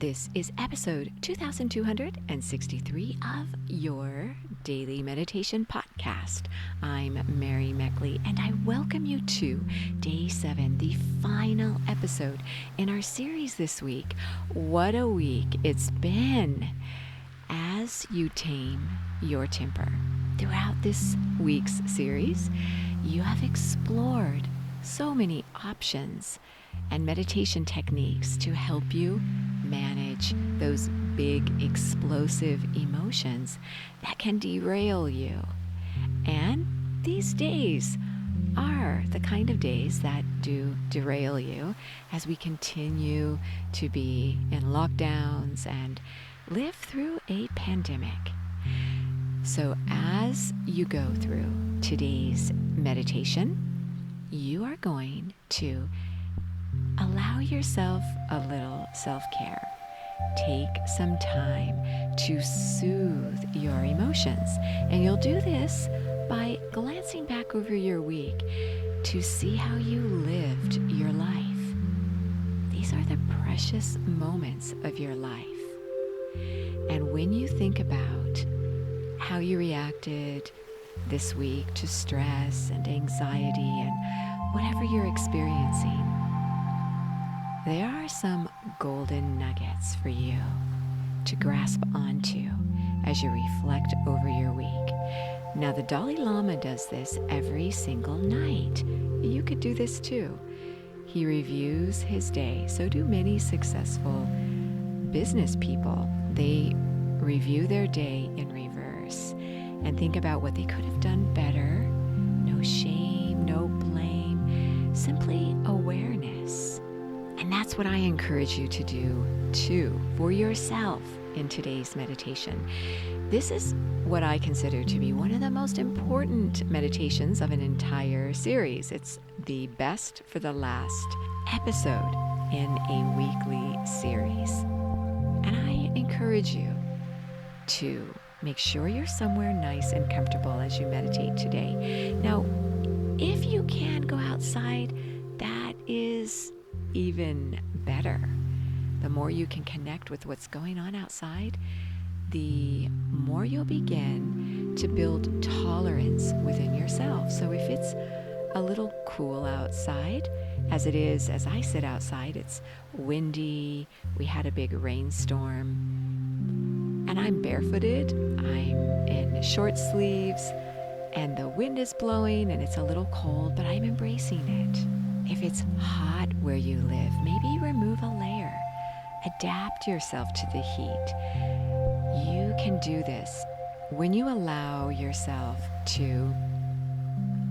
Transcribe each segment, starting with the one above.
This is episode 2263 of your Daily Meditation Podcast. I'm Mary Meckley, and I welcome you to Day 7, the final episode in our series this week. What a week it's been as you tame your temper. Throughout this week's series, you have explored so many options and meditation techniques to help you manage those big explosive emotions that can derail you. And these days are the kind of days that do derail you as we continue to be in lockdowns and live through a pandemic. So as you go through today's meditation, you are going to allow yourself a little self-care. Take some time to soothe your emotions. And you'll do this by glancing back over your week to see how you lived your life. These are the precious moments of your life. And when you think about how you reacted this week to stress and anxiety and whatever you're experiencing, there are some golden nuggets for you to grasp onto as you reflect over your week. Now, the Dalai Lama does this every single night. You could do this too. He reviews his day. So do many successful business people. They review their day in reverse and think about what they could have done better. No shame, no blame, simply awareness. And that's what I encourage you to do too for yourself in today's meditation. This is what I consider to be one of the most important meditations of an entire series. It's the best for the last episode in a weekly series. And I encourage you to make sure you're somewhere nice and comfortable as you meditate today. Now, if you can go outside, that is even better. The more you can connect with what's going on outside, the more you'll begin to build tolerance within yourself. So if it's a little cool outside, as it is as I sit outside, it's windy, we had a big rainstorm, and I'm barefooted, I'm in short sleeves, and the wind is blowing and it's a little cold, but I'm embracing it. If it's hot where you live, maybe remove a layer. Adapt yourself to the heat. You can do this when you allow yourself to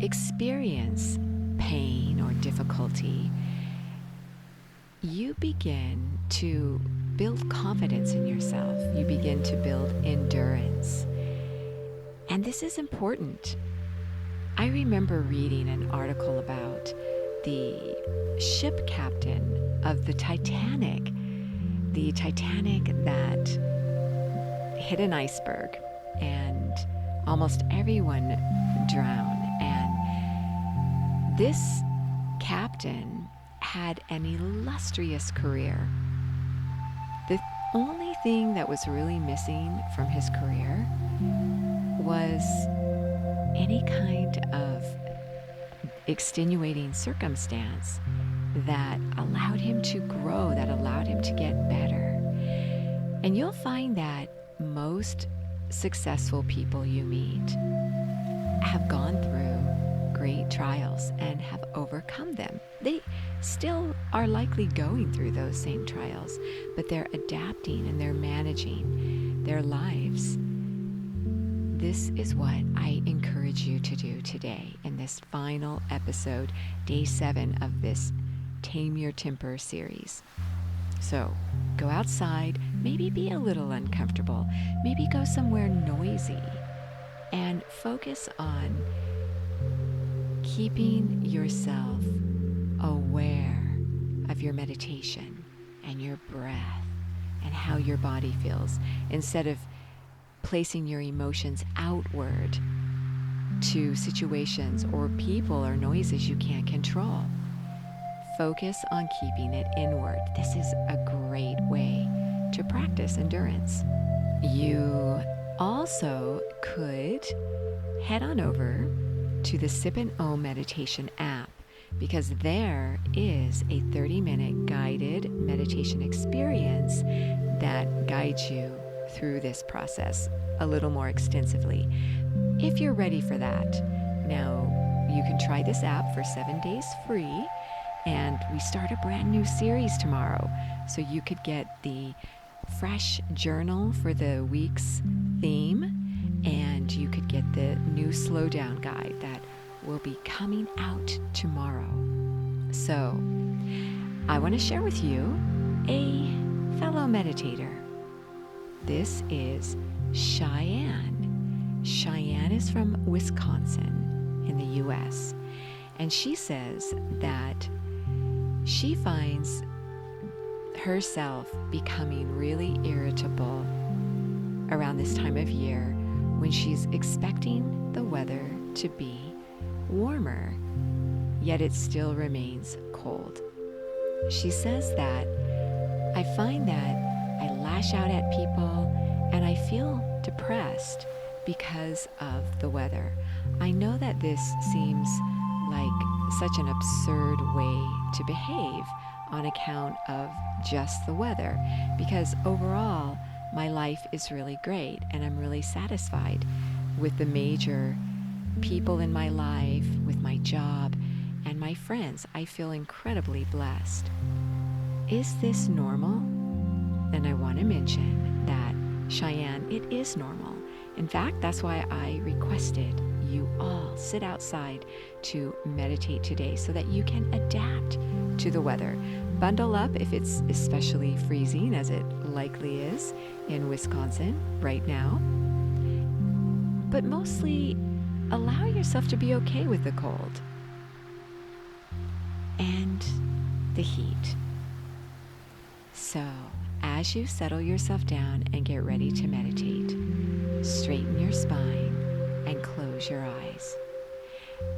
experience pain or difficulty. You begin to build confidence in yourself. You begin to build endurance. And this is important. I remember reading an article about the ship captain of the Titanic that hit an iceberg and almost everyone drowned. And this captain had an illustrious career. The only thing that was really missing from his career was any kind of extenuating circumstance that allowed him to grow, that allowed him to get better. And you'll find that most successful people you meet have gone through great trials and have overcome them. They still are likely going through those same trials, but they're adapting and they're managing their lives. This is what I encourage you to do today in this final episode, Day 7 of this Tame Your Temper series. So go outside, maybe be a little uncomfortable, maybe go somewhere noisy, and focus on keeping yourself aware of your meditation and your breath and how your body feels, instead of placing your emotions outward to situations or people or noises you can't control. Focus on keeping it inward. This is a great way to practice endurance. You also could head on over to the Sip and Om meditation app, because there is a 30-minute guided meditation experience that guides you through this process a little more extensively, if you're ready for that. Now, you can try this app for 7 days free, and we start a brand new series tomorrow, so you could get the fresh journal for the week's theme, and you could get the new slowdown guide that will be coming out tomorrow. So, I want to share with you a fellow meditator. This is Cheyanne. Cheyanne is from Wisconsin in the US, and she says that she finds herself becoming really irritable around this time of year when she's expecting the weather to be warmer, yet it still remains cold. She says that I find that I lash out at people and I feel depressed because of the weather. I know that this seems like such an absurd way to behave on account of just the weather, because overall my life is really great and I'm really satisfied with the major people in my life, with my job, and my friends. I feel incredibly blessed. Is this normal? And I want to mention that, Cheyanne, it is normal. In fact, that's why I requested you all sit outside to meditate today, so that you can adapt to the weather. Bundle up if it's especially freezing, as it likely is in Wisconsin right now. But mostly, allow yourself to be okay with the cold and the heat. So, as you settle yourself down and get ready to meditate, straighten your spine and close your eyes.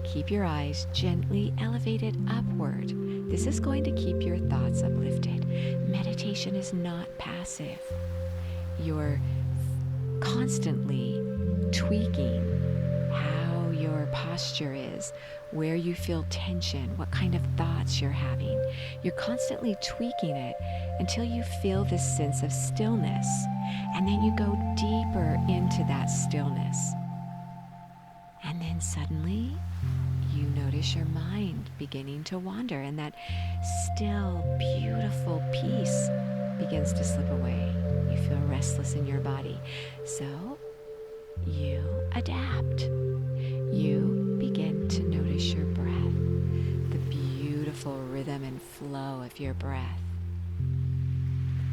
Keep your eyes gently elevated upward. This is going to keep your thoughts uplifted. Meditation is not passive. You're constantly tweaking how your posture is, where you feel tension, what kind of thoughts you're having. You're constantly tweaking it until you feel this sense of stillness, and then you go deeper into that stillness. And then suddenly you notice your mind beginning to wander, and that still, beautiful peace begins to slip away. You feel restless in your body. So you adapt. You begin to notice your breath, the beautiful rhythm and flow of your breath.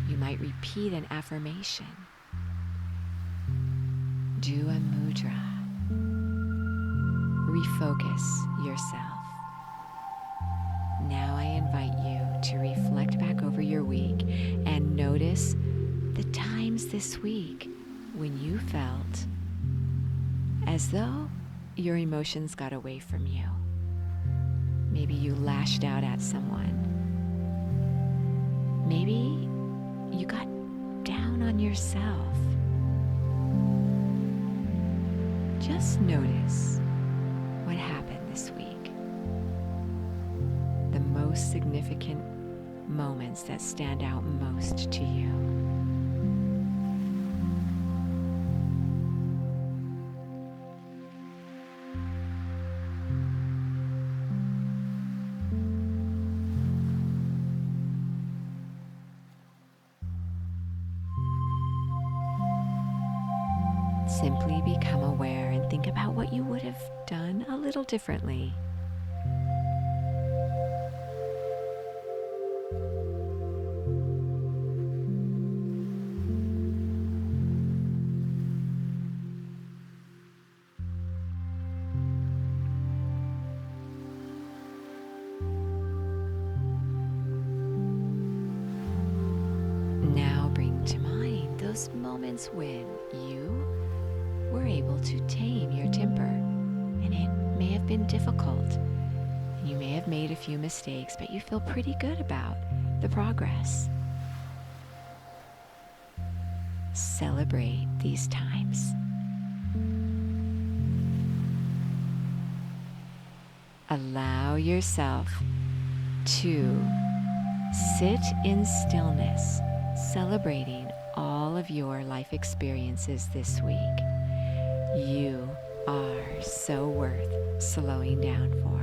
You might repeat an affirmation. Do a mudra. Refocus yourself. Now I invite you to reflect back over your week and notice the times this week when you felt as though your emotions got away from you. Maybe you lashed out at someone. Maybe you got down on yourself. Just notice what happened this week. The most significant moments that stand out most to you. Simply become aware and think about what you would have done a little differently. Now bring to mind those moments when you were able to tame your temper, and it may have been difficult, and you may have made a few mistakes, but you feel pretty good about the progress. celebrate these times. Allow yourself to sit in stillness, celebrating all of your life experiences this week. You are so worth slowing down for.